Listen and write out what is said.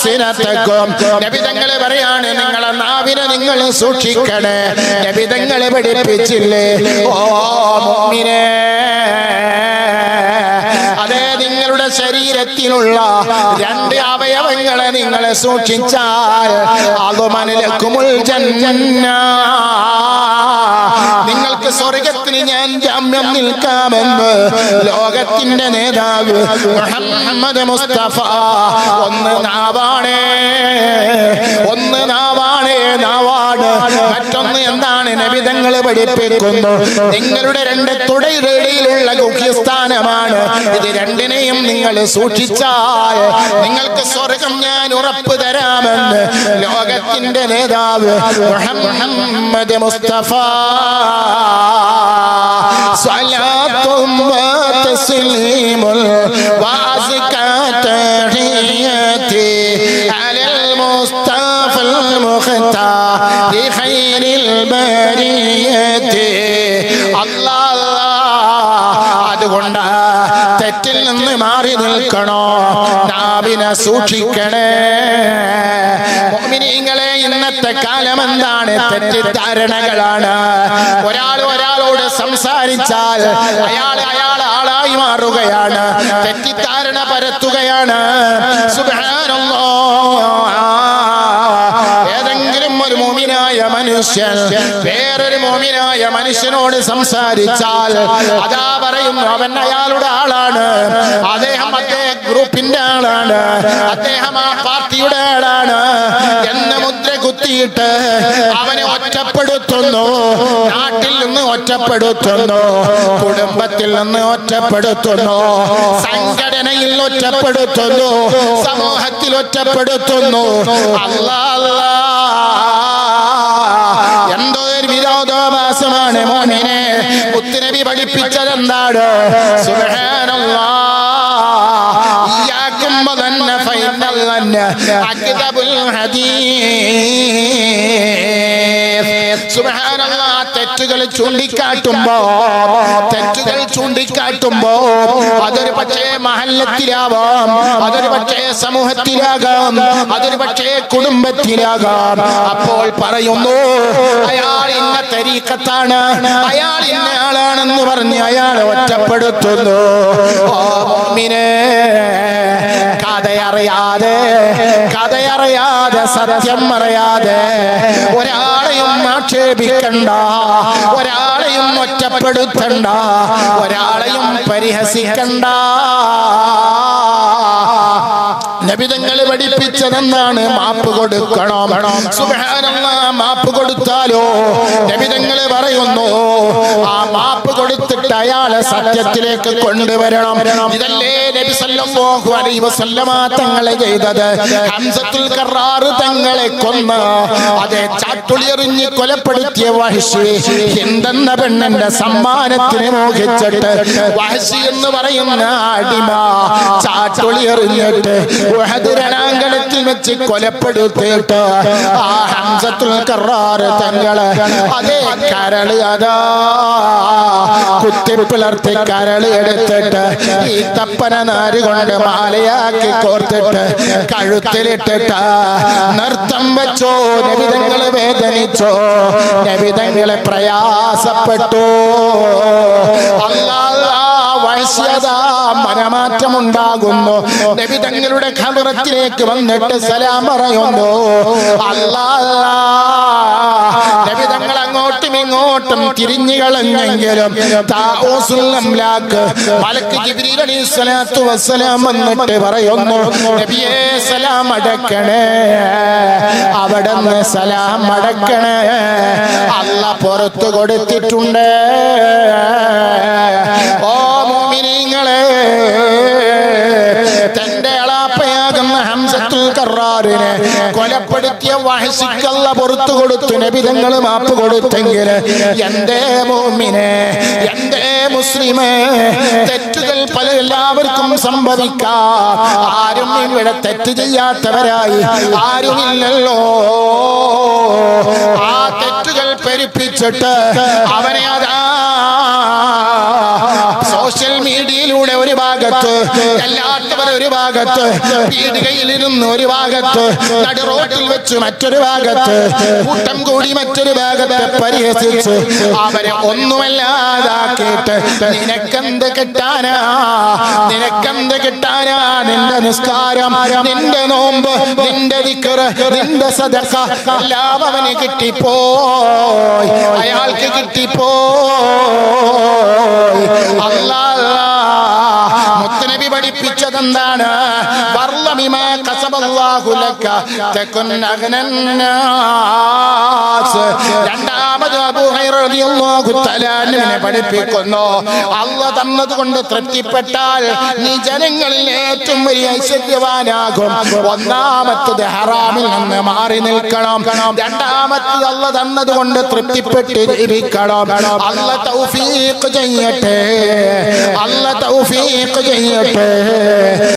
അൽസിനതകും. നബി തങ്ങൾ പറയാണ്, നിങ്ങളെ നാവിനെ നിങ്ങൾ സൂക്ഷിക്കണേ. നബി തങ്ങൾ പഠിപ്പിച്ചില്ലേ, ഓ മുഅ്മിനേ, അതേ നിങ്ങളുടെ ശരീരത്തിലുള്ള 2 അവയവങ്ങളെ നിങ്ങൾ സൂക്ഷിച്ചാൽ അതുമനലക്കുമുൽ ജന്ന, നിങ്ങൾക്ക് സ്വർഗത്തിന് ഞാൻ ജാമ്യം നിൽക്കാമെന്ന് ലോകത്തിന്റെ നേതാവ് മുഹമ്മദ് മുസ്തഫ. ഒന്ന് നാവാണ്, നാവാണ്. മറ്റൊന്ന് എന്താണ്? നബി തങ്ങൾ പഠിപ്പിക്കുന്നു, നിങ്ങളുടെ 2 തുടയുടെ ഇടയിലുള്ള ഗുഹ്യസ്ഥാനമാണ്. ഇത് 2നെയും നിങ്ങൾ സൂക്ഷിച്ചാൽ നിങ്ങൾക്ക് സ്വർഗം ഞാൻ ഉറപ്പ് തരാമെന്ന് ലോകത്തിന്റെ നേതാവ് മുഹമ്മദ് മുസ്തഫ. സ്വലാത്തും വതസ്ലീമുൽ വഅസ്കാ തഹിയതി അലൽ മുസ്തഫൽ മുഖ്താരി ഖൈറിൽ ബരിയതി. അല്ലാഹ്, അതുകൊണ്ട് തെറ്റിൽ നിന്ന് മാറി നിൽക്കണോ, നാവിനെ സൂക്ഷിക്കണേ. മുഅ്മിനീങ്ങളെ, ഇന്നത്തെ കാലം എന്താണ്? തെറ്റിദ്ധാരണകളാണ്. ഒരാളോട് സംസാരിച്ചാൽ അയാൾ ആളായി മാറുകയാണ്, തെറ്റിദ്ധാരണ പരത്തുകയാണ്. സുബ്ഹാനല്ലാഹ്. ഏതെങ്കിലും ഒരു മുഅ്മിനായ മനുഷ്യൻ വേറൊരു മുഅ്മിനായ മനുഷ്യനോട് സംസാരിച്ചാൽ അതാ പറയുന്നു, അവൻ അയാളുടെ ആളാണ്, അദ്ദേഹം ഗ്രൂപ്പിന്റെ ആളാണ്, അദ്ദേഹം ആ പാർട്ടിയുടെ ആളാണ് എന്ന് മുദ്ര കുത്തിയിട്ട് അവനെ ഒറ്റപ്പെടുത്തുന്നു. നാട്ടിൽ നിന്ന് ഒറ്റപ്പെടുത്തുന്നു, കുടുംബത്തിൽ നിന്ന് ഒറ്റപ്പെടുത്തുന്നു, സംഘടനയിൽ ഒറ്റപ്പെടുത്തുന്നു, സമൂഹത്തിൽ ഒറ്റപ്പെടുത്തുന്നു. അല്ലാഹ്, എന്തോ ഒരു വിരോധാഭാസമാണ് മോനെ. മുത്തുനബി പഠിപ്പിച്ചതെന്താണ്? സുബ്ഹാനല്ലാഹ്. ഇയ്യാകും വദന്ന ഫഇന്നൽ വന്ന അക്ദബുൽ ഹദീസ്. സുബ്ഹാനല്ലാഹ്. തെറ്റുകൾ ചൂണ്ടിക്കാട്ടുമ്പോ അതൊരു പക്ഷേ മഹല്ലത്തിലാവാം, അതൊരു പക്ഷേ സമൂഹത്തിലാകാം, അതൊരു പക്ഷേ കുടുംബത്തിലാകാം. അപ്പോൾ പറയുന്നു, അയാൾ ഇന്ന തരീഖത്താണ്, അയാൾ ഇന്ന ആളാണെന്ന് പറഞ്ഞ് അയാൾ ഒറ്റപ്പെടുത്തുന്നു. ഓ മുഅ്മിനേ, കഥയറിയാതെ സത്യം അറിയാതെ ഒരാളെയും ആക്ഷേപിക്കണ്ട, ഒരാളെയും ഒറ്റപ്പെടുത്തണ്ട, ഒരാളെയും പരിഹസിക്കണ്ട. നബി തങ്ങൾ പഠിപ്പിച്ചതെന്നാണ്? മാപ്പ് കൊടുക്കണം. സുബ്ഹാനല്ലാഹ്. മാപ്പ് കൊടുത്താലോ നബി തങ്ങൾ പറയുന്നു, ആ മാപ്പ് കൊടുത്തിട്ട് അയാളെ സത്യത്തിലേക്ക് കൊണ്ടുവരണം. ഇതല്ലേ നബി സല്ലല്ലാഹു അലൈഹി വസല്ലമ തങ്ങളെ ചെയ്തത്? ഹംസത്തുൽ കറാർ തങ്ങളെ കൊന്ന് അതേ ചാട്ടുളിയെറിഞ്ഞ് കൊലപ്പെടുത്തിയ വഹ്ശി, ഹിന്ദെന്ന പെണ്ണിന്റെ സമ്മാനത്തിന് മോഹിച്ചിട്ട് വഹ്ശി എന്ന് പറയുന്ന അടിമ ചാട്ടുളിയെറിഞ്ഞിട്ട് ഉഹദ് രണാങ്കണത്തിൽ വെച്ച് കൊലപ്പെടുത്തിയിട്ട് ആ ഹംസത്തുൽ കറാർ തങ്ങള് അതേ കരള് അതാ കുത്തിപ്പിളർത്തി കരള് എടുത്തിട്ട് ഈ തപ്പന നാര് കൊണ്ട് മാലയാക്കി കോർത്തിട്ട് കഴുത്തിലിട്ടിട്ട് നൃത്തം വെച്ചോ. നബിതങ്ങള് വേദനിച്ചോ, നബിതങ്ങളെ പ്രയാസപ്പെട്ടു. അല്ലാഹ് മനമാറ്റമുണ്ടാകുന്നു. നബി തങ്ങളുടെ ഖബറത്തിലേക്ക് വന്നിട്ട് സലാം പറയുന്നു. അല്ലാഹ് നബി തങ്ങൾ അങ്ങോട്ടും ഇങ്ങോട്ടും തിരിഞ്ഞു കളഞ്ഞെങ്കിലും മലക്ക് ജിബ്രീൽ അലൈഹിസ്സലാത്തു വസ്സലാം വന്നിട്ട് പറയുന്നു, നബിയേ സലാം അടക്കണേ, അവിടുന്ന് സലാം അടക്കണേ, അല്ലാഹ് പുറത്തു കൊടുത്തിട്ടുണ്ട്. ഓ മുഅ്മിനീങ്ങളെ, തന്റെ എളാപ്പയാകുന്ന ഹംസത്തുൽ കറാറിനെ കൊലപ്പെടുത്തിയ വഹ്ശിക്ക് അല്ലാഹ് പുറത്തു കൊടുത്തു. നബി തങ്ങൾ മാപ്പ് കൊടുത്തെങ്കിൽ എന്റെ മുഅ്മിനെ, എന്റെ മുസ്ലിമേ, തെറ്റുകൾ പല എല്ലാവർക്കും സംഭവിക്കാം. ആരും ഇവിടെ തെറ്റ് ചെയ്യാത്തവരായി ആരുമില്ലല്ലോ. ആ തെറ്റുകൾ പെരുപ്പിച്ചിട്ട് അവനെ അതാ സോഷ്യൽ മീഡിയയിലൂടെ പള്ളിയുടെ ഒരു ഭാഗത്ത്, എല്ലാത്തവരും ഒരു ഭാഗത്ത്, പീടികയിലിരുന്ന് ഒരു ഭാഗത്ത്, നടു റോട്ടിൽ വെച്ച് മറ്റൊരു ഭാഗത്ത്, കൂട്ടം കൂടി മറ്റൊരു ഭാഗത്ത് പരിഹസിച്ച് അവരെ ഒന്നുമല്ലാതാക്കിയിട്ട് നിനക്കെന്ത് കിട്ടാനാ, നിനക്കെന്ത് കിട്ടാനാ? നിന്റെ നിസ്കാരം, നിന്റെ നോമ്പ്, നിന്റെ ദിക്റ്, നിന്റെ സദഖ എല്ലാം അവന് കിട്ടിപ്പോയി, അയാൾക്ക് കിട്ടിപ്പോയി. അല്ലാഹ് മുത്തനബി പഠിപ്പിച്ചതെന്താണ്? വർളമിമാ കസബല്ലാഹു ലക തകുൻ അഗ്നന്നാസ്. രണ്ടാമത് അബൂ ഹുറൈറ റളിയല്ലാഹു തആല അൻഹുവിനെ പഠിപ്പിക്കുന്നു, അല്ലാഹ് തന്നതുകൊണ്ട് തൃപ്തിപ്പെട്ടാൽ നീ ജനങ്ങളിൽ ഏറ്റവും വലിയ ഐശ്വര്യവാനാകും. ഒന്നാമത്തത് ഹറാമിൽ നിന്ന് മാറി നിൽക്കണം. രണ്ടാമത്തത് അല്ലാഹ് തന്നതുകൊണ്ട് തൃപ്തിപ്പെട്ട് ജീവിക്കണം. അല്ലാഹ് തൗഫീഖ് ചെയ്യട്ടെ, അല്ലാഹ് തൗഫീഖ് ചെയ്യട്ടെ.